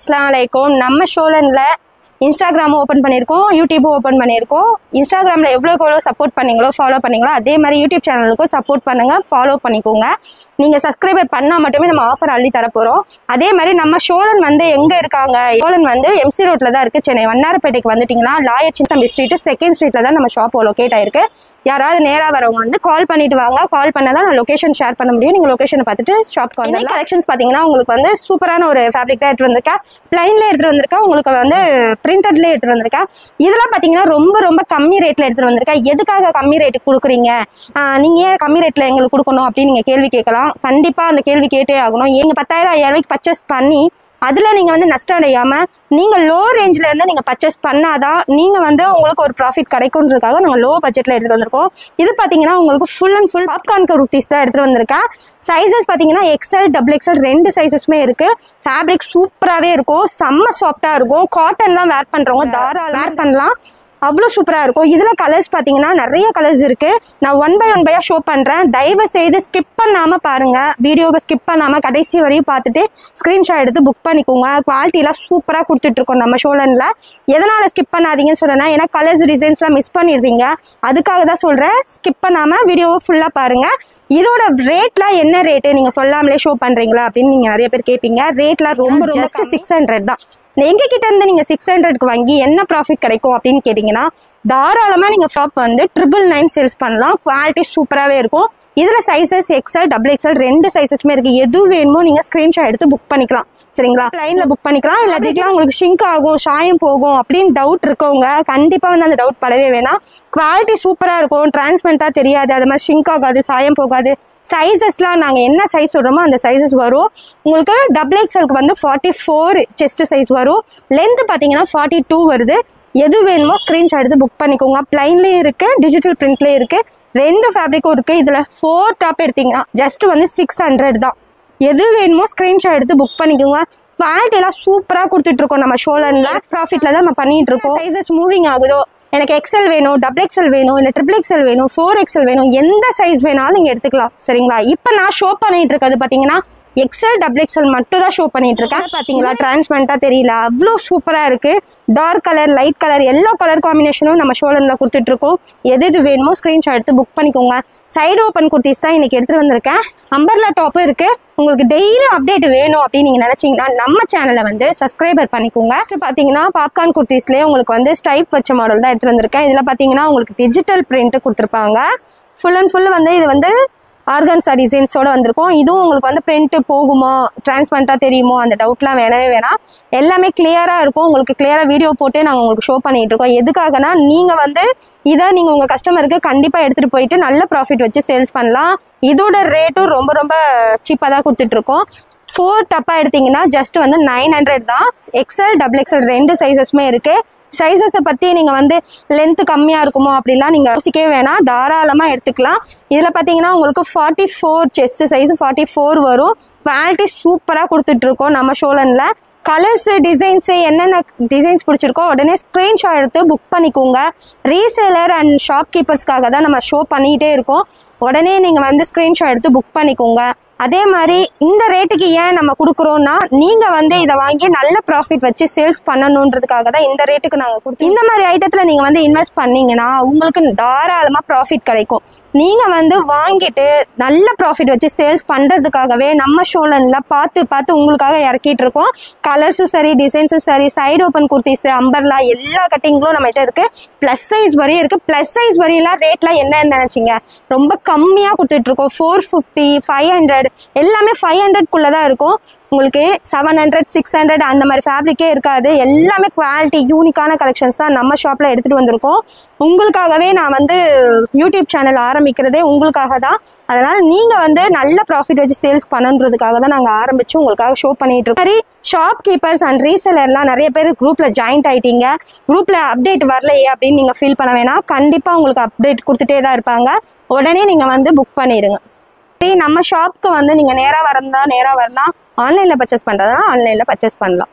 अस्सलाम वालेकुम நம்ம ஷோலன்ல இன்ஸ்டாகிராம் ஓபன் பண்ணிருக்கோம், யூடியூப் ஓபன் பண்ணிருக்கோம். இன்ஸ்டாகிராம்ல எவ்வளவு சப்போர்ட் பண்ணீங்களோ ஃபாலோ பண்ணீங்களோ அதே மாதிரி யூடியூப் சேனலுக்கும் சப்போர்ட் பண்ணுங்க, ஃபாலோ பண்ணிக்கோங்க. நீங்க சப்ஸ்கிரைபர் பண்ணா மட்டுமே நம்ம ஆஃபர் அள்ளி தர போறோம். அதே மாதிரி நம்ம ஷோலன் வந்து எங்க இருக்காங்க? ஷோலன் வந்து எம்சி ரோட்ல தான் இருக்கு. சென்னை வண்ணாரப்பேட்டைக்கு வந்துட்டீங்கன்னா லாயர் சின்னத்தம்பி ஸ்ட்ரீட் செகண்ட் ஸ்ட்ரீட்ல தான் நம்ம ஷாப் லொகேட் ஆயிருக்கு. யாராவது நேரா வரவங்க வந்து கால் பண்ணிட்டு வாங்க. கால் பண்ணதான் நான் லொகேஷன் ஷேர் பண்ண முடியும். நீங்க லொகேஷனை பார்த்துட்டு ஷாப்க்கு வந்து கலெக்ஷன்ஸ் பாத்தீங்கன்னா உங்களுக்கு வந்து சூப்பரான ஒரு ஃபேப்ரிக் தான் எடுத்து வந்திருக்கா. பிளைன்ல எடுத்துட்டு வந்திருக்கா, உங்களுக்கு வந்து பிரிண்டட்ல எடுத்துட்டு வந்திருக்கா. இதெல்லாம் பாத்தீங்கன்னா ரொம்ப ரொம்ப கம்மி ரேட்ல எடுத்துட்டு வந்திருக்கா. எதுக்காக கம்மி ரேட்டுக்கு கொடுக்குறீங்க, நீங்க ஏன் கம்மி ரேட்ல எங்களுக்கு கொடுக்கணும் அப்படின்னு நீங்க கேள்வி கேட்கலாம். கண்டிப்பா அந்த கேள்வி கேட்டே ஆகணும். எங்க 10,000 ரூபாய்க்கு பர்ச்சேஸ் பண்ணி அதுல நீங்க வந்து நஷ்டம் அடையாம நீங்க லோ ரேஞ்ச்ல இருந்து நீங்க பர்ச்சேஸ் பண்ணாதான் நீங்க வந்து உங்களுக்கு ஒரு ப்ராஃபிட் கிடைக்கும்ன்றதுக்காக நாங்க லோ பட்ஜெட்ல எடுத்துட்டு வந்திருக்கோம். இது பாத்தீங்கன்னா உங்களுக்கு full and full popcorn kurtis தான் எடுத்துட்டு வந்திருக்கேன். சைசஸ் பாத்தீங்கன்னா XL, XXL ரெண்டு சைசஸ்மே இருக்கு. ஃபேப்ரிக் சூப்பராகவே இருக்கும், செம்ம சாஃப்டா இருக்கும். காட்டன்லாம் வேர் பண்றவங்க தாராளமா வேர் பண்ணலாம், அவ்வளோ சூப்பராக இருக்கும். இதில் கலர்ஸ் பார்த்தீங்கன்னா நிறைய கலர்ஸ் இருக்குது. நான் ஒன் பை ஒன் ஷோ பண்ணுறேன். தயவு செய்து ஸ்கிப் பண்ணாமல் பாருங்கள். வீடியோவை ஸ்கிப் பண்ணாமல் கடைசி வரையும் பார்த்துட்டு ஸ்க்ரீன்ஷாட் எடுத்து புக் பண்ணிக்கோங்க. குவாலிட்டிலாம் சூப்பராக கொடுத்துட்ருக்கோம் நம்ம ஷோலனில். எதனால் ஸ்கிப் பண்ணாதீங்கன்னு சொல்கிறேன்னா, ஏன்னா கலர்ஸ் டிசைன்ஸ்லாம் மிஸ் பண்ணிடுறீங்க. அதுக்காக தான் சொல்கிறேன், ஸ்கிப் பண்ணாமல் வீடியோவை ஃபுல்லாக பாருங்கள். இதோட ரேட்லாம் என்ன ரேட்டு நீங்கள் சொல்லாமலே ஷோ பண்ணுறீங்களா அப்படின்னு நீங்கள் நிறைய பேர் கேட்பீங்க. ரேட்லாம் ரொம்ப ஜஸ்ட் 600 தான். எங்க கிட்ட இருந்து நீங்க 600க்கு வாங்கி என்ன ப்ராஃபிட் கிடைக்கும் அப்படின்னு கேட்டீங்கன்னா, தாராளமா நீங்க ஷாப் வந்து 999 சேல்ஸ் பண்ணலாம். குவாலிட்டி சூப்பராகவே இருக்கும். இதுல சைசஸ் XL, XXL ரெண்டு சைசஸ்மே இருக்கு. எது வேணுமோ நீங்க ஸ்கிரீன்ஷாட் எடுத்து புக் பண்ணிக்கலாம். சரிங்களா? லைன்ல புக் பண்ணிக்கலாம். இல்லாட்டிக்கலாம் உங்களுக்கு ஷிங்க் ஆகும், சாயம் போகும் அப்படின்னு டவுட் இருக்கவங்க கண்டிப்பா வந்து அந்த டவுட் படவே வேணாம். குவாலிட்டி சூப்பரா இருக்கும், டிரான்ஸ்பரண்டா தெரியாது, அது மாதிரி ஷிங்க் ஆகாது, சாயம் போகாது. சைசஸ்லாம் நாங்கள் என்ன சைஸ் சொல்கிறோமோ அந்த சைஸஸ் வரும். உங்களுக்கு XXLக்கு வந்து 44 செஸ்ட் சைஸ் வரும். லென்த் பார்த்தீங்கன்னா 42 வருது. எது வேணுமோ ஸ்க்ரீன்ஷாட் எடுத்து புக் பண்ணிக்கோங்க. பிளைன்லேயும் இருக்குது, டிஜிட்டல் பிரிண்ட்லேயும் இருக்குது, ரெண்டு ஃபேப்ரிக்கும் இருக்குது. இதில் 4 டாப் எடுத்தீங்கன்னா ஜஸ்ட் வந்து 600 தான். எது வேணுமோ ஸ்க்ரீன்ஷாட் எடுத்து புக் பண்ணிக்கோங்க. குவாலிட்டியெல்லாம் சூப்பராக கொடுத்துட்ருக்கோம். நம்ம ஷோலனில் ப்ராஃபிட்டில் தான் நம்ம பண்ணிகிட்டு இருக்கோம். சைஸஸ் மூவிங் ஆகுதோ, எனக்கு XL வேணும், XXL வேணும், இல்லை XXL வேணும், 4XL வேணும், எந்த சைஸ் வேணாலும் நீங்கள் எடுத்துக்கலாம். சரிங்களா? இப்போ நான் ஷோ பண்ணிட்டு இருக்கிறது பார்த்தீங்கன்னா XL, XXL மட்டும் தான் ஷோ பண்ணிட்டு இருக்கேன். பார்த்தீங்களா, டிரான்ஸ்பரண்டா தெரியல, அவ்வளோ சூப்பராக இருக்கு. Dark colour, light colour, yellow colour காம்பினேஷனும் நம்ம ஷோலனில் கொடுத்துட்டு இருக்கோம். எது எது வேணுமோ ஸ்க்ரீன்ஷாட் எடுத்து புக் பண்ணிக்கோங்க. சைடு ஓப்பன் குர்த்திஸ் தான் இன்னைக்கு எடுத்துட்டு வந்திருக்கேன். அம்பர்லா டாப்பும் இருக்கு. உங்களுக்கு டெய்லி அப்டேட் வேணும் அப்படின்னு நீங்க நினைச்சீங்கன்னா நம்ம சேனலை வந்து சப்ஸ்கிரைபர் பண்ணிக்கோங்க. பாத்தீங்கன்னா பாப்கார்ன் குர்த்திஸ்லேயே உங்களுக்கு வந்து ஸ்டைப் வச்ச மாடல் தான் எடுத்துட்டு வந்திருக்கேன். இதுல பாத்தீங்கன்னா உங்களுக்கு டிஜிட்டல் பிரிண்ட் கொடுத்துருப்பாங்க. ஃபுல் அண்ட் ஃபுல் வந்து இது வந்து ஆர்கன்ஸா டிசைன்ஸோட வந்திருக்கும். இதுவும் உங்களுக்கு வந்து பிரிண்ட் போகுமோ, டிரான்ஸ்பரண்டா தெரியுமோ அந்த டவுட்லாம் வேணவே வேணாம். எல்லாமே கிளியரா இருக்கும். உங்களுக்கு கிளியரா வீடியோ போட்டு நாங்கள் உங்களுக்கு ஷோ பண்ணிட்டு இருக்கோம். எதுக்காகனா நீங்க வந்து இதை நீங்க உங்க கஸ்டமருக்கு கண்டிப்பா எடுத்துட்டு போயிட்டு நல்ல ப்ராஃபிட் வச்சு சேல்ஸ் பண்ணலாம். இதோட ரேட்டும் ரொம்ப ரொம்ப சீப்பாக தான் கொடுத்துட்டு இருக்கோம். 4 டப்பா எடுத்தீங்கன்னா ஜஸ்ட் வந்து 900 தான். XL, XXL ரெண்டு சைசஸ்மே இருக்கு. சைசஸை பற்றி நீங்கள் வந்து லென்த்து கம்மியாக இருக்குமோ அப்படிலாம் நீங்கள் யோசிக்கவே வேணாம், தாராளமாக எடுத்துக்கலாம். இதில் பார்த்தீங்கன்னா உங்களுக்கு 44 செஸ்ட் சைஸ் 44 வரும். குவாலிட்டி சூப்பராக கொடுத்துட்ருக்கோம் நம்ம ஷோலனில். கலர்ஸ், டிசைன்ஸு என்னென்ன டிசைன்ஸ் பிடிச்சிருக்கோ உடனே ஸ்க்ரீன்ஷாட் எடுத்து புக் பண்ணிக்கோங்க. ரீசேலர் அண்ட் ஷாப்கீப்பர்ஸ்க்காக தான் நம்ம ஷோ பண்ணிகிட்டே இருக்கோம். உடனே நீங்கள் வந்து ஸ்க்ரீன்ஷாட் எடுத்து புக் பண்ணிக்கோங்க. அதே மாதிரி இந்த ரேட்டுக்கு ஏன் நம்ம கொடுக்குறோம்னா, நீங்க வந்து இதை வாங்கி நல்ல ப்ராஃபிட் வச்சு சேல்ஸ் பண்ணணுன்றதுக்காக தான் இந்த ரேட்டுக்கு நாங்கள் கொடுத்தோம். இந்த மாதிரி ஐட்டத்தில் நீங்கள் வந்து இன்வெஸ்ட் பண்ணீங்கன்னா உங்களுக்கு தாராளமாக ப்ராஃபிட் கிடைக்கும். நீங்கள் வந்து வாங்கிட்டு நல்ல ப்ராஃபிட் வச்சு சேல்ஸ் பண்ணுறதுக்காகவே நம்ம ஷோலனில் பார்த்து பார்த்து உங்களுக்காக இறக்கிட்டு இருக்கோம். கலர்ஸும் சரி, டிசைன்ஸும் சரி, சைடு ஓப்பன் குர்த்திஸ், அம்பர்லா எல்லா கட்டிங்களும் நம்மகிட்ட இருக்கு. ப்ளஸ் சைஸ் வரையும் இருக்கு. ப்ளஸ் சைஸ் வரையெல்லாம் ரேட்லாம் என்னன்னு நினைச்சிங்க, ரொம்ப கம்மியாக கொடுத்துட்டு இருக்கோம். 450, 500 எல்லாமே 500க்குள்ள தான் இருக்கும். உங்களுக்கு 700, 600 அந்த மாதிரி ஃபேப்ரிக்கே இருக்காது. எல்லாமே குவாலிட்டி யூனிக்கான கலெக்ஷன்ஸ் தான் நம்ம ஷாப்ல எடுத்துட்டு வந்திருக்கோம். உங்களுக்காகவே நான் வந்து யூடியூப் சேனல் ஆரம்பிக்கிறதே உங்களுக்காக தான். அதனால நீங்க வந்து நல்ல ப்ராஃபிட் வச்சு சேல்ஸ் பண்ணுன்றதுக்காக தான் நாங்கள் ஆரம்பிச்சு உங்களுக்காக ஷோ பண்ணிட்டு இருக்கோம். சரி, ஷாப் கீப்பர்ஸ் அண்ட் ரீசெலர்லாம் நிறைய பேர் குரூப்ல ஜாயின்ட் ஆயிட்டீங்க. குரூப்ல அப்டேட் வரலையே அப்படின்னு நீங்க ஃபீல் பண்ண வேணாம். கண்டிப்பா உங்களுக்கு அப்டேட் கொடுத்துட்டே தான் இருப்பாங்க. உடனே நீங்க வந்து புக் பண்ணிடுங்க. சரி, நம்ம ஷாப்க்கு வந்து நீங்க நேரா வரந்தா நேரா வரலாம், ஆன்லைன்ல பர்ச்சேஸ் பண்றதுனா ஆன்லைன்ல பர்ச்சேஸ் பண்ணலாம்.